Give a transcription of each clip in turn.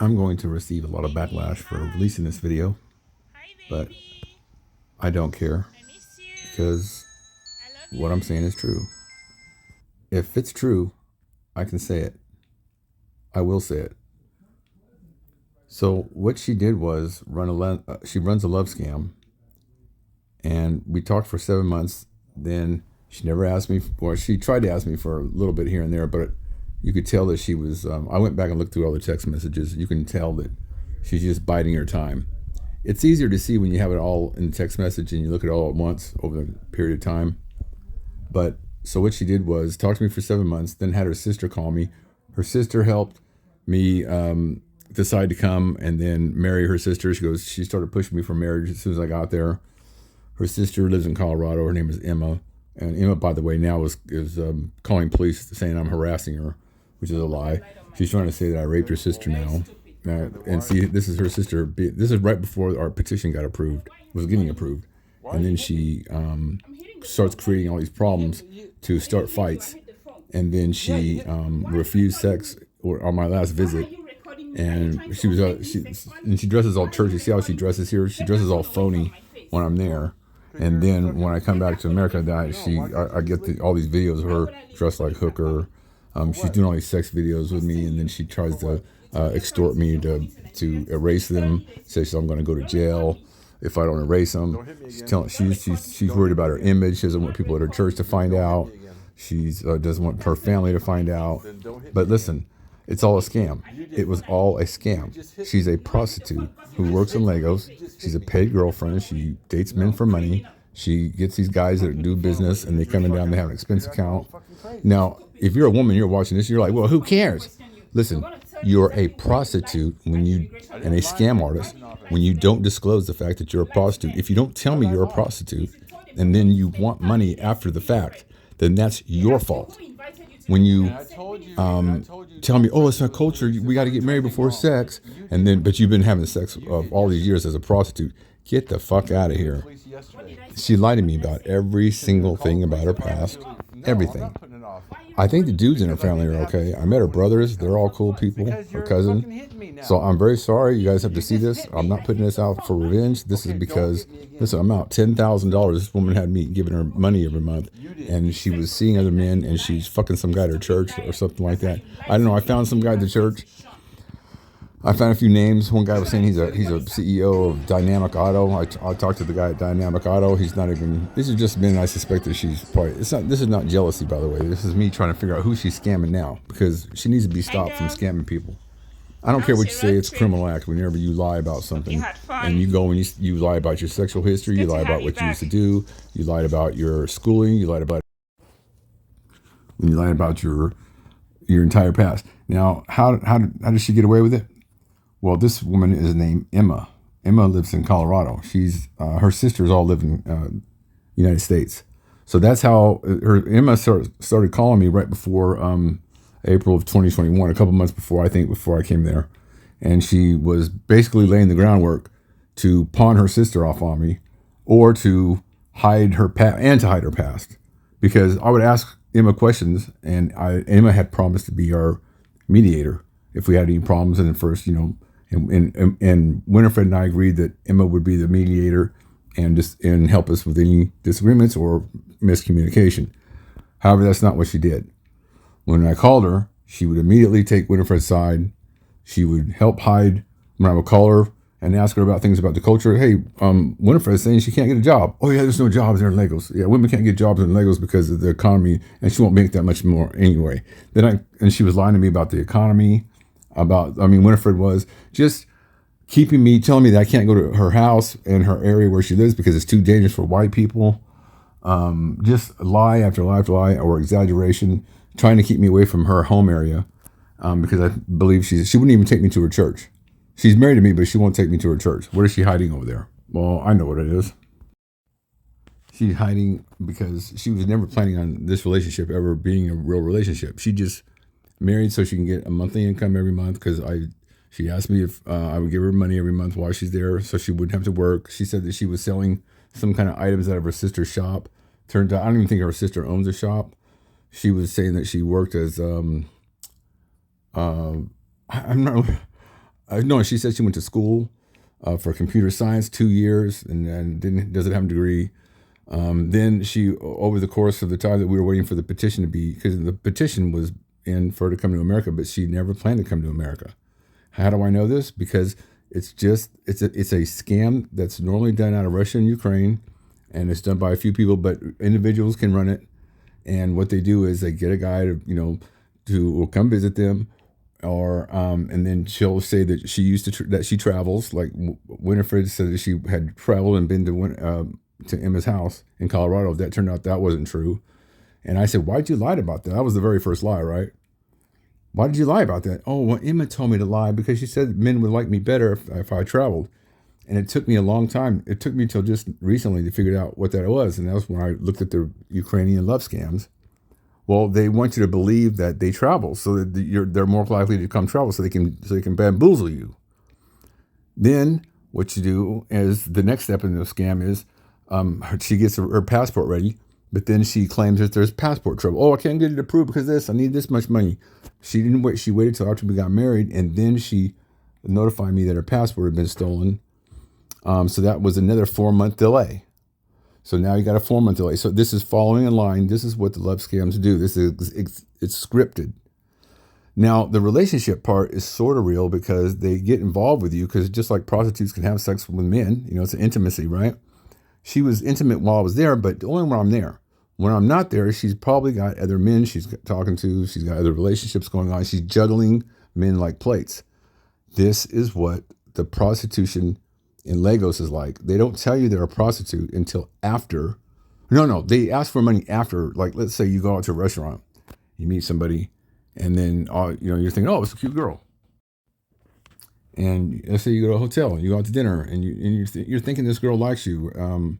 I'm going to receive a lot of backlash for releasing this video, but I don't care because what I'm saying is true. If it's true, I can say it. I will say it. So what she did was she runs a love scam, and we talked for 7 months. Then she never asked me, or she tried to ask me for a little bit here and there, but you could tell that she was. I went back and looked through all the text messages. You can tell that she's just biding her time. It's easier to see when you have it all in text message and you look at it all at once over a period of time. But so what she did was talk to me for 7 months, then had her sister call me. Her sister helped me decide to come and then marry her sister. She started pushing me for marriage as soon as I got there. Her sister lives in Colorado. Her name is Emma. And Emma, by the way, now is calling police saying I'm harassing her, which is a lie. She's trying to say that I raped her sister now. And see, this is her sister. This is right before our petition got approved, was getting approved. And then she starts creating all these problems to start fights. And then she refused sex on my last visit. And she dresses all churchy. See how she dresses here? She dresses all phony when I'm there. And then when I come back to America, I get all these videos of her dressed like hooker. She's doing all these sex videos with me, and then she tries to extort me to erase them. Says I'm going to go to jail if I don't erase them. She's worried about her image. She doesn't want people at her church to find out. She doesn't want her family to find out. But listen, it's all a scam. It was all a scam. She's a prostitute who works in Legos. She's a paid girlfriend. She dates men for money. She gets these guys that do business, and they come in down. They have an expense account. Now, if you're a woman, you're watching this, you're like, well, who cares? Listen, you're a prostitute and a scam artist when you don't disclose the fact that you're a prostitute. If you don't tell me you're a prostitute, and then you want money after the fact, then that's your fault. When you tell me, oh, it's our culture, we got to get married before sex, but you've been having sex all these years as a prostitute, get the fuck out of here. She lied to me about every single thing about her past, everything. I think the dudes in her family are okay. I met her brothers. They're all cool people. Her cousin. So I'm very sorry. You guys have to see this. I'm not putting this out for revenge. This is because, listen, I'm out $10,000. This woman had me giving her money every month. And she was seeing other men, and she's fucking some guy at her church or something like that. I don't know. I found some guy at the church. I found a few names. One guy was saying he's a CEO of Dynamic Auto. I talked to the guy at Dynamic Auto. He's not even. This is just men. I suspect that she's probably. This is not jealousy, by the way. This is me trying to figure out who she's scamming now, because she needs to be stopped from scamming people. I don't care what you say. It's a criminal act whenever you lie about something, and you go and you lie about your sexual history. You lie about what you used to do. You lied about your schooling. You lied about your entire past. Now, how did she get away with it? Well, this woman is named Emma. Emma lives in Colorado. She's her sisters all live in United States. So that's how Emma started calling me right before April of 2021, a couple months before I came there. And she was basically laying the groundwork to pawn her sister off on me, or to hide her past, because I would ask Emma questions, and Emma had promised to be our mediator if we had any problems. And at first, and Winifred and I agreed that Emma would be the mediator and help us with any disagreements or miscommunication. However, that's not what she did. When I called her, she would immediately take Winifred's side. She would help hide when I would call her and ask her about things about the culture. Hey, Winifred's saying she can't get a job. Oh yeah, there's no jobs in Legos. Yeah, women can't get jobs in Legos because of the economy, and she won't make that much more anyway. And she was lying to me about the economy. Winifred was just telling me that I can't go to her house and her area where she lives because it's too dangerous for white people. Just lie after lie after lie, or exaggeration, trying to keep me away from her home area, because I believe she wouldn't even take me to her church. She's married to me, but she won't take me to her church. What is she hiding over there? Well, I know what it is. She's hiding because she was never planning on this relationship ever being a real relationship. She just married so she can get a monthly income every month, because she asked me if I would give her money every month while she's there so she wouldn't have to work. She said that she was selling some kind of items out of her sister's shop. Turns out I don't even think her sister owns a shop. She was saying that she worked as I'm not. I know she said she went to school for computer science 2 years and doesn't have a degree. Then she, over the course of the time that we were waiting for the petition to be, because the petition was in for her to come to America, but she never planned to come to America. How do I know this? Because it's a scam that's normally done out of Russia and Ukraine, and it's done by a few people, but individuals can run it. And what they do is they get a guy to will come visit them, or and then she'll say that she used that she travels. Like Winifred said that she had traveled and been to Emma's house in Colorado. That turned out that wasn't true. And I said, why'd you lie about that? That was the very first lie, right? Why did you lie about that? Oh, well, Emma told me to lie because she said men would like me better if I traveled. And it took me a long time. It took me till just recently to figure out what that was. And that was when I looked at the Ukrainian love scams. Well, they want you to believe that they travel, so that they're more likely to come travel, so they can bamboozle you. Then what you do is the next step in the scam is she gets her passport ready, but then she claims that there's passport trouble. Oh, I can't get it approved because of this. I need this much money. She didn't wait. She waited till after we got married, and then she notified me that her passport had been stolen. So that was another 4-month delay. So now you got a 4-month delay. So this is following in line. This is what the love scams do. It's scripted. Now the relationship part is sort of real because they get involved with you, because just like prostitutes can have sex with men, it's an intimacy, right? She was intimate while I was there, but only when I'm there. When I'm not there, she's probably got other men she's talking to. She's got other relationships going on. She's juggling men like plates. This is what the prostitution in Lagos is like. They don't tell you they're a prostitute until after. No, they ask for money after. Like, let's say you go out to a restaurant, you meet somebody, and then you're thinking, oh, it's a cute girl. And let's say you go to a hotel and you go out to dinner, and you're thinking this girl likes you.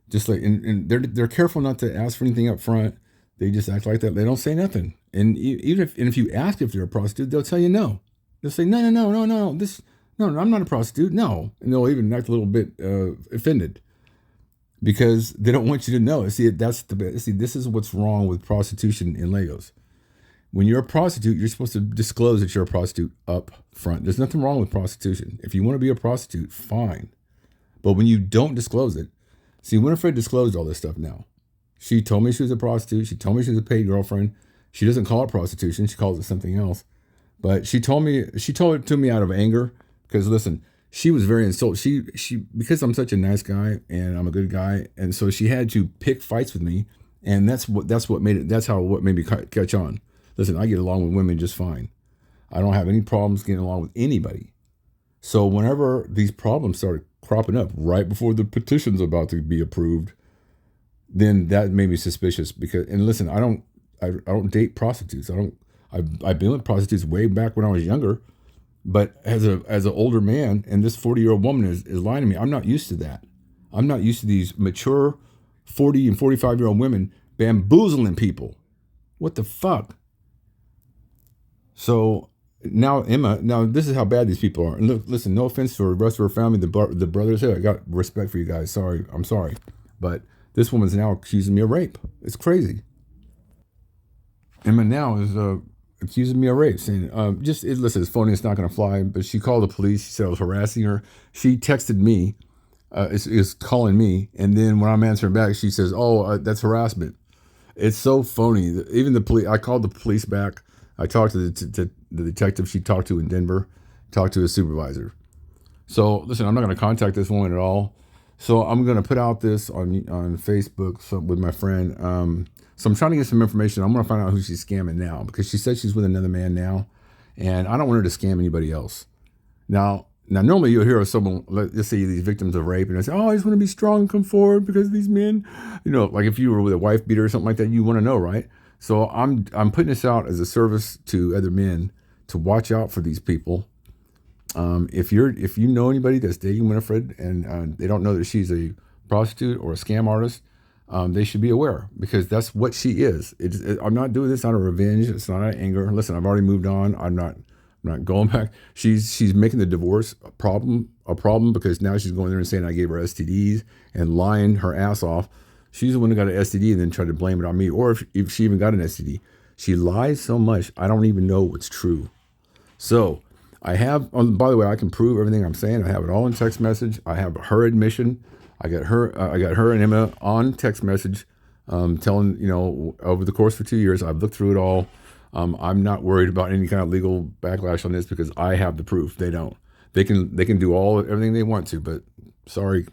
Just like, and they're careful not to ask for anything up front. They just act like that. They don't say nothing. And even if you ask if they're a prostitute, they'll tell you no. They'll say no, no, I'm not a prostitute. No, and they'll even act a little bit offended because they don't want you to know. See, this is what's wrong with prostitution in Lagos. When you're a prostitute, you're supposed to disclose that you're a prostitute up front. There's nothing wrong with prostitution. If you want to be a prostitute, fine. But when you don't disclose it, see, Winifred disclosed all this stuff now. She told me she was a prostitute. She told me she was a paid girlfriend. She doesn't call it prostitution. She calls it something else. But she told it to me out of anger because, listen, she was very insulted. She because I'm such a nice guy and I'm a good guy, and so she had to pick fights with me, and that's what made me catch on. Listen, I get along with women just fine. I don't have any problems getting along with anybody. So whenever these problems started cropping up right before the petition's about to be approved, then that made me suspicious. Because, and listen, I don't date prostitutes. I've been with prostitutes way back when I was younger, but as an older man, and this 40-year-old woman is lying to me, I'm not used to that. I'm not used to these mature 40 and 45-year-old women bamboozling people. What the fuck? So now Emma, this is how bad these people are. And look, listen, no offense to the rest of her family, the brothers here. I got respect for you guys. I'm sorry. But this woman's now accusing me of rape. It's crazy. Emma now is accusing me of rape, saying, listen, it's phony, it's not going to fly. But she called the police. She said I was harassing her. She texted me, is calling me. And then when I'm answering back, she says, that's harassment. It's so phony. Even the police, I called the police back. I talked to the detective she talked to in Denver, talked to his supervisor. So listen, I'm not going to contact this woman at all. So I'm going to put out this on Facebook with my friend. So I'm trying to get some information. I'm going to find out who she's scamming now, because she said she's with another man now, and I don't want her to scam anybody else. Now normally you'll hear of someone, let's say these victims of rape, and they say, I just want to be strong and come forward because these men, like if you were with a wife beater or something like that, you want to know, right? So I'm putting this out as a service to other men to watch out for these people. If you know anybody that's dating Winifred and they don't know that she's a prostitute or a scam artist, they should be aware, because that's what she is. I'm not doing this out of revenge. It's not out of anger. Listen, I've already moved on. I'm not going back. She's making the divorce a problem because now she's going there and saying I gave her STDs and lying her ass off. She's the one who got an STD and then tried to blame it on me. Or if she even got an STD. She lies so much, I don't even know what's true. So I have, by the way, I can prove everything I'm saying. I have it all in text message. I have her admission. I got her and Emma on text message, telling, over the course of 2 years, I've looked through it all. I'm not worried about any kind of legal backlash on this because I have the proof. They don't. They can do everything they want to, but sorry,